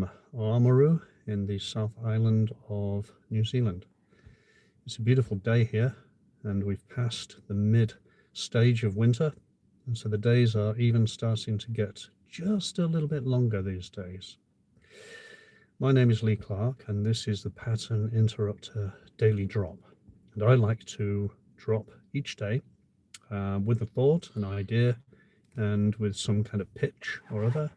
from Oamaru in the South Island of New Zealand. It's a beautiful day here, and we've passed the mid stage of winter, and so the days are even starting to get just a little bit longer these days. My name is Lee Clark, and this is the Pattern Interrupter Daily Drop. And I like to drop each day with a thought, an idea, and with some kind of pitch or other,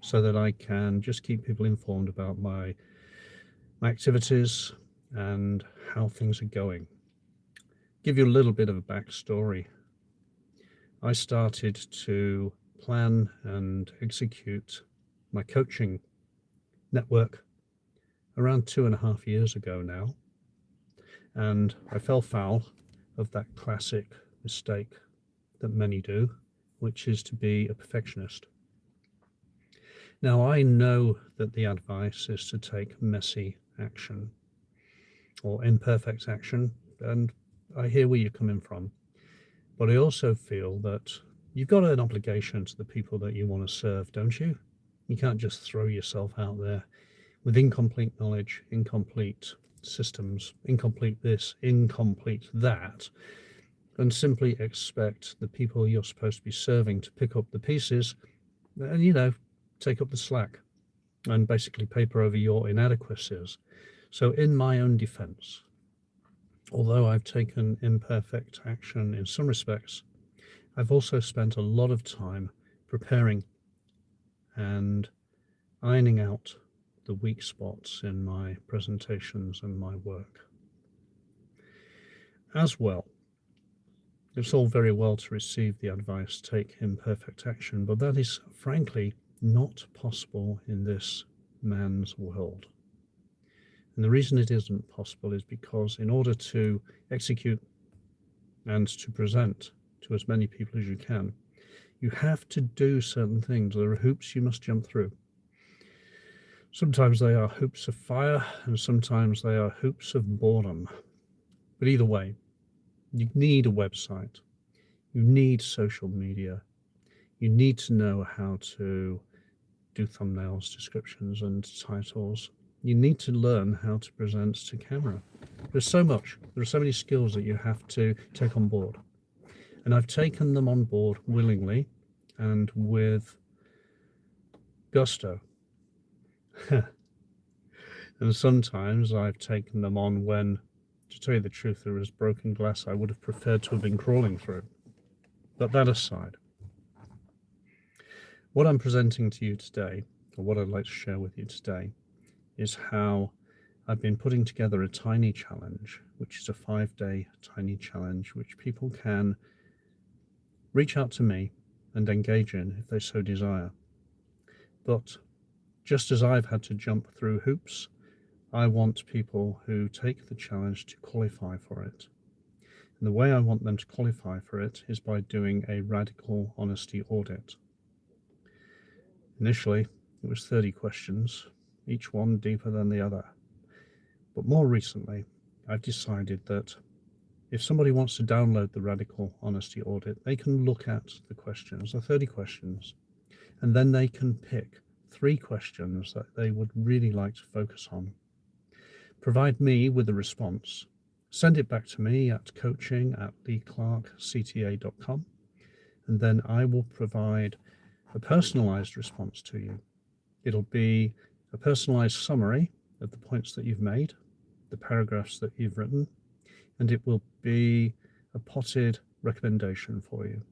so that I can just keep people informed about my activities and how things are going. Give you a little bit of a backstory. I started to plan and execute my coaching network around 2.5 years ago now, and I fell foul of that classic mistake that many do, which is to be a perfectionist. Now, I know that the advice is to take messy action or imperfect action, and I hear where you're coming from. But I also feel that you've got an obligation to the people that you want to serve, don't you? You can't just throw yourself out there with incomplete knowledge, incomplete systems, incomplete this, incomplete that, and simply expect the people you're supposed to be serving to pick up the pieces and, take up the slack and basically paper over your inadequacies. So in my own defense, although I've taken imperfect action in some respects, I've also spent a lot of time preparing and ironing out the weak spots in my presentations and my work. As well, it's all very well to receive the advice, take imperfect action, but that is frankly not possible in this man's world. And the reason it isn't possible is because in order to execute and to present to as many people as you can, you have to do certain things. There are hoops you must jump through. Sometimes they are hoops of fire, and sometimes they are hoops of boredom. But either way, you need a website. You need social media. You need to know how to do thumbnails, descriptions, and titles. You need to learn how to present to camera. There's so much. There are so many skills that you have to take on board. And I've taken them on board willingly and with gusto. And sometimes I've taken them on when, to tell you the truth, there is broken glass I would have preferred to have been crawling through. But that aside, what I'm presenting to you today, or what I'd like to share with you today, is how I've been putting together a tiny challenge, which is a 5-day tiny challenge, which people can reach out to me and engage in if they so desire. But just as I've had to jump through hoops, I want people who take the challenge to qualify for it. And the way I want them to qualify for it is by doing a radical honesty audit. Initially, it was 30 questions, each one deeper than the other. But more recently, I've decided that if somebody wants to download the radical honesty audit, they can look at the questions, the 30 questions, and then they can pick 3 questions that they would really like to focus on. Provide me with a response. Send it back to me at coaching@leeclarkcta.com, and then I will provide a personalized response to you. It'll be a personalized summary of the points that you've made, the paragraphs that you've written, and it will be a potted recommendation for you,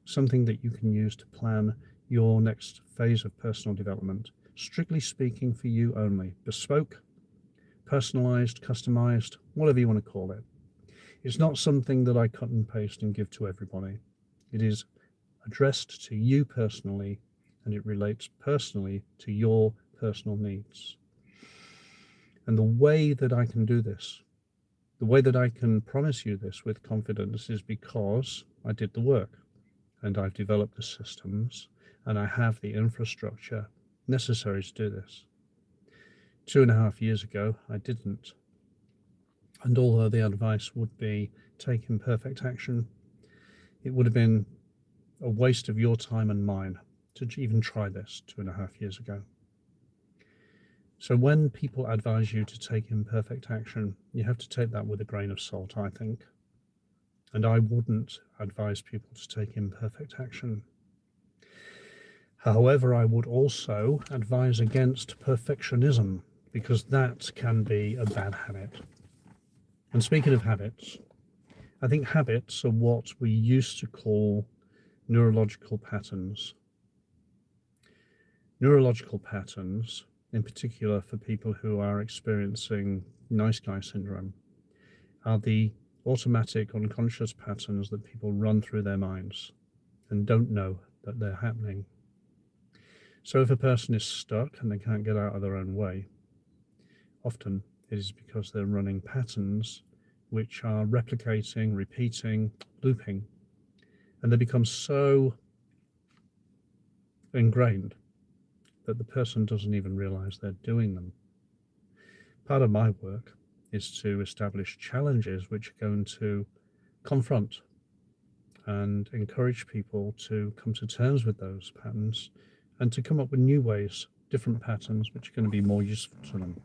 something that you can use to plan your next phase of personal development, strictly speaking for you only, bespoke, personalized, customized, whatever you want to call it. It's not something that I cut and paste and give to everybody. It is addressed to you personally, and it relates personally to your personal needs. And the way that I can do this, the way that I can promise you this with confidence, is because I did the work and I've developed the systems and I have the infrastructure necessary to do this. 2.5 years ago, I didn't. And although the advice would be take imperfect action, it would have been a waste of your time and mine to even try this 2.5 years ago. So when people advise you to take imperfect action, you have to take that with a grain of salt, I think. And I wouldn't advise people to take imperfect action. However, I would also advise against perfectionism, because that can be a bad habit. And speaking of habits, I think habits are what we used to call neurological patterns. Neurological patterns, in particular for people who are experiencing nice guy syndrome, are the automatic unconscious patterns that people run through their minds and don't know that they're happening. So if a person is stuck and they can't get out of their own way, often it is because they're running patterns which are replicating, repeating, looping, and they become so ingrained that the person doesn't even realize they're doing them. Part of my work is to establish challenges which are going to confront and encourage people to come to terms with those patterns and to come up with new ways, different patterns which are going to be more useful to them.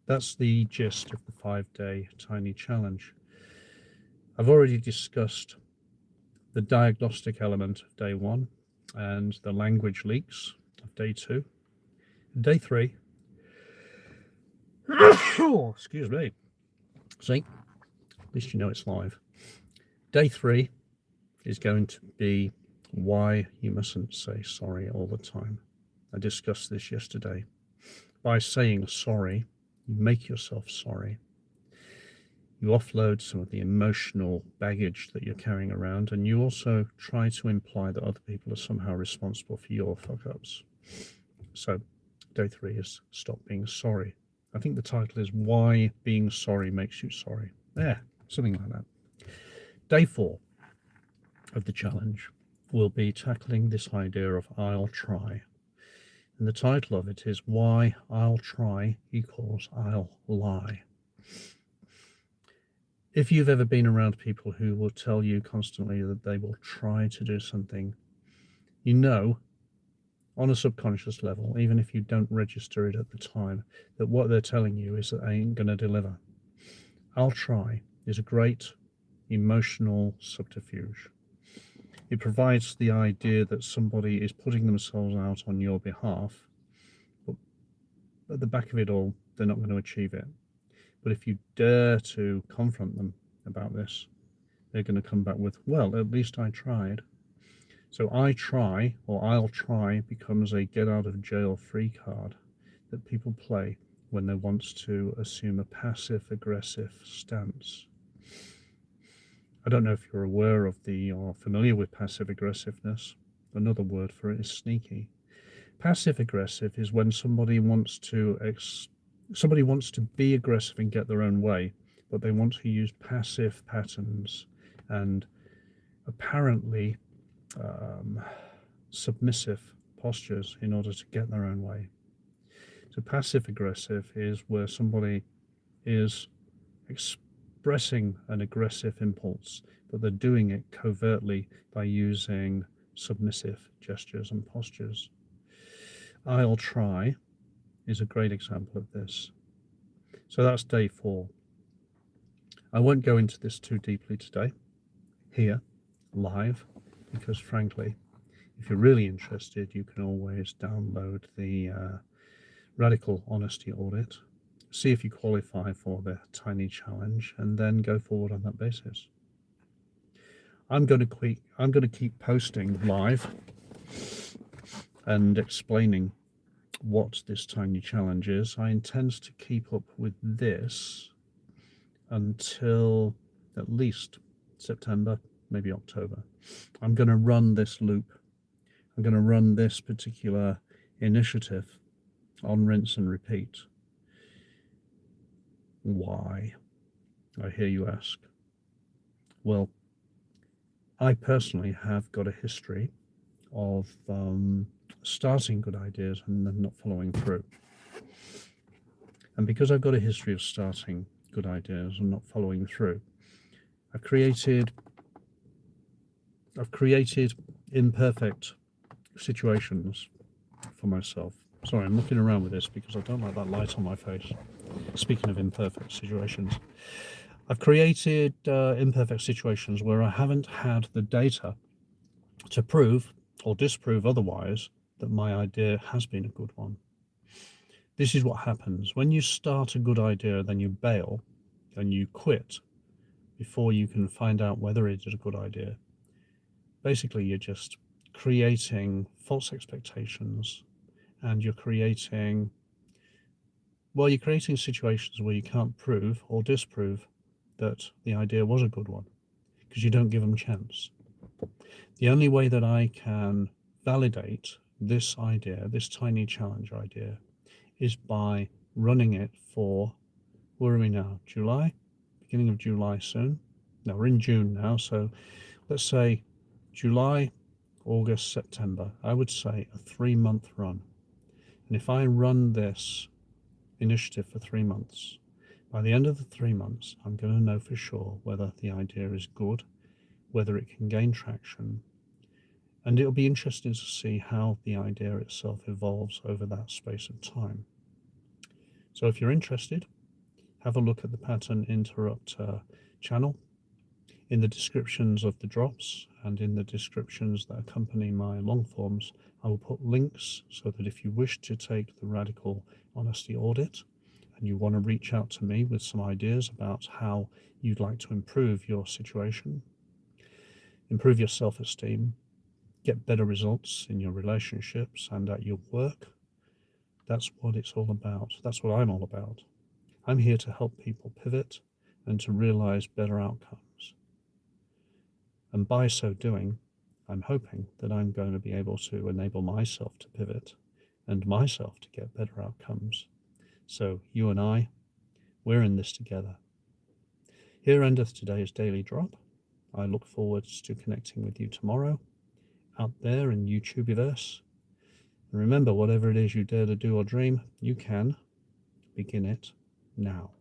That's the gist of the 5-day tiny challenge. I've already discussed the diagnostic element of day 1 and the language leaks of day 2. Day 3, excuse me, see, at least you know it's live. Day 3 is going to be why you mustn't say sorry all the time. I discussed this yesterday. By saying sorry, you make yourself sorry. You offload some of the emotional baggage that you're carrying around, and you also try to imply that other people are somehow responsible for your fuck-ups. So, day 3 is stop being sorry. I think the title is Why Being Sorry Makes You Sorry. Yeah, something like that. Day 4 of the challenge will be tackling this idea of I'll try. And the title of it is Why I'll Try Equals I'll Lie. If you've ever been around people who will tell you constantly that they will try to do something, you know, on a subconscious level, even if you don't register it at the time, that what they're telling you is that they ain't going to deliver. I'll try is a great emotional subterfuge. It provides the idea that somebody is putting themselves out on your behalf, but at the back of it all, they're not going to achieve it. But if you dare to confront them about this, they're going to come back with, well, at least I tried. So I try, or I'll try, becomes a get out of jail free card that people play when they want to assume a passive aggressive stance. I don't know if you're aware of or familiar with passive aggressiveness. Another word for it is sneaky. Passive aggressive is when somebody wants to be aggressive and get their own way, but they want to use passive patterns and apparently submissive postures in order to get their own way. So passive aggressive is where somebody is expressing an aggressive impulse, but they're doing it covertly by using submissive gestures and postures. I'll try is a great example of this. So that's day 4. I won't go into this too deeply today, here, live, because frankly, if you're really interested, you can always download the Radical Honesty Audit, see if you qualify for the tiny challenge, and then go forward on that basis. I'm going to keep posting live and explaining what this tiny challenge is. I intend to keep up with this until at least September, maybe October. I'm going to run this loop. I'm going to run this particular initiative on rinse and repeat. Why? I hear you ask. Well, I personally have got a history of starting good ideas and then not following through. And because I've got a history of starting good ideas and not following through, I've created imperfect situations for myself Sorry, I'm looking around with this because I don't like that light on my face. Speaking of imperfect situations, I've created imperfect situations where I haven't had the data to prove or disprove otherwise that my idea has been a good one. This is what happens when you start a good idea, then you bail and you quit before you can find out whether it is a good idea. Basically, you're just creating false expectations, and you're creating situations where you can't prove or disprove that the idea was a good one because you don't give them a chance. The only way that I can validate this idea, this tiny challenge idea, is by running it for, where are we now? July? Beginning of July soon. No, we're in June now, so let's say July, August, September. I would say a 3-month run. And if I run this initiative for 3 months, by the end of the 3 months, I'm going to know for sure whether the idea is good, whether it can gain traction, and it'll be interesting to see how the idea itself evolves over that space of time. So if you're interested, have a look at the Pattern Interrupt channel. In the descriptions of the drops and in the descriptions that accompany my long forms, I will put links so that if you wish to take the Radical Honesty Audit and you want to reach out to me with some ideas about how you'd like to improve your situation, improve your self-esteem, get better results in your relationships and at your work, that's what it's all about. That's what I'm all about. I'm here to help people pivot and to realize better outcomes. And by so doing, I'm hoping that I'm going to be able to enable myself to pivot and myself to get better outcomes. So you and I, we're in this together. Here endeth today's daily drop. I look forward to connecting with you tomorrow out there in YouTubeverse. And remember, whatever it is you dare to do or dream, you can begin it now.